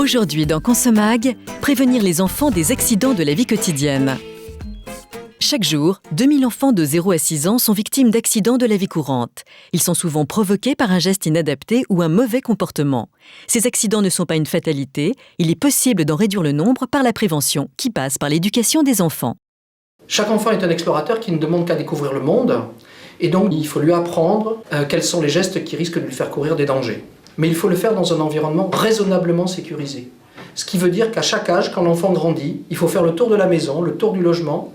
Aujourd'hui dans Consom'Ag, prévenir les enfants des accidents de la vie quotidienne. Chaque jour, 2000 enfants de 0 à 6 ans sont victimes d'accidents de la vie courante. Ils sont souvent provoqués par un geste inadapté ou un mauvais comportement. Ces accidents ne sont pas une fatalité, il est possible d'en réduire le nombre par la prévention, qui passe par l'éducation des enfants. Chaque enfant est un explorateur qui ne demande qu'à découvrir le monde, et donc il faut lui apprendre quels sont les gestes qui risquent de lui faire courir des dangers. Mais il faut le faire dans un environnement raisonnablement sécurisé. Ce qui veut dire qu'à chaque âge, quand l'enfant grandit, il faut faire le tour de la maison, le tour du logement,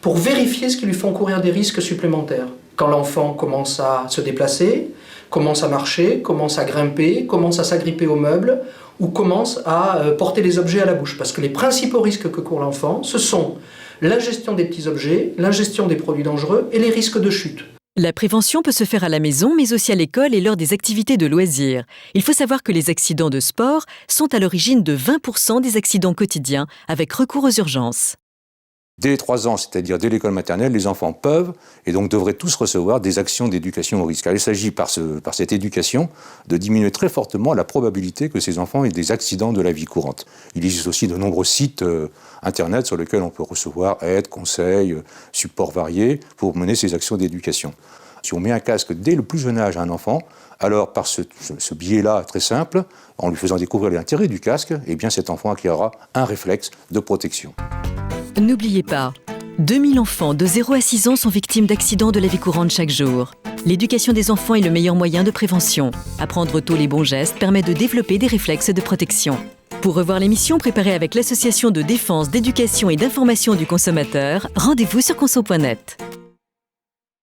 pour vérifier ce qui lui font courir des risques supplémentaires. Quand l'enfant commence à se déplacer, commence à marcher, commence à grimper, commence à s'agripper aux meubles, ou commence à porter des objets à la bouche. Parce que les principaux risques que court l'enfant, ce sont l'ingestion des petits objets, l'ingestion des produits dangereux et les risques de chute. La prévention peut se faire à la maison, mais aussi à l'école et lors des activités de loisirs. Il faut savoir que les accidents de sport sont à l'origine de 20% des accidents quotidiens, avec recours aux urgences. Dès les 3 ans, c'est-à-dire dès l'école maternelle, les enfants peuvent et donc devraient tous recevoir des actions d'éducation au risque. Car il s'agit par cette éducation de diminuer très fortement la probabilité que ces enfants aient des accidents de la vie courante. Il existe aussi de nombreux sites internet sur lesquels on peut recevoir aide, conseils, supports variés pour mener ces actions d'éducation. Si on met un casque dès le plus jeune âge à un enfant, alors par ce biais-là très simple, en lui faisant découvrir l'intérêt du casque, eh bien cet enfant acquérera un réflexe de protection. N'oubliez pas, 2000 enfants de 0 à 6 ans sont victimes d'accidents de la vie courante chaque jour. L'éducation des enfants est le meilleur moyen de prévention. Apprendre tôt les bons gestes permet de développer des réflexes de protection. Pour revoir l'émission préparée avec l'Association de défense, d'éducation et d'information du consommateur, rendez-vous sur conso.net.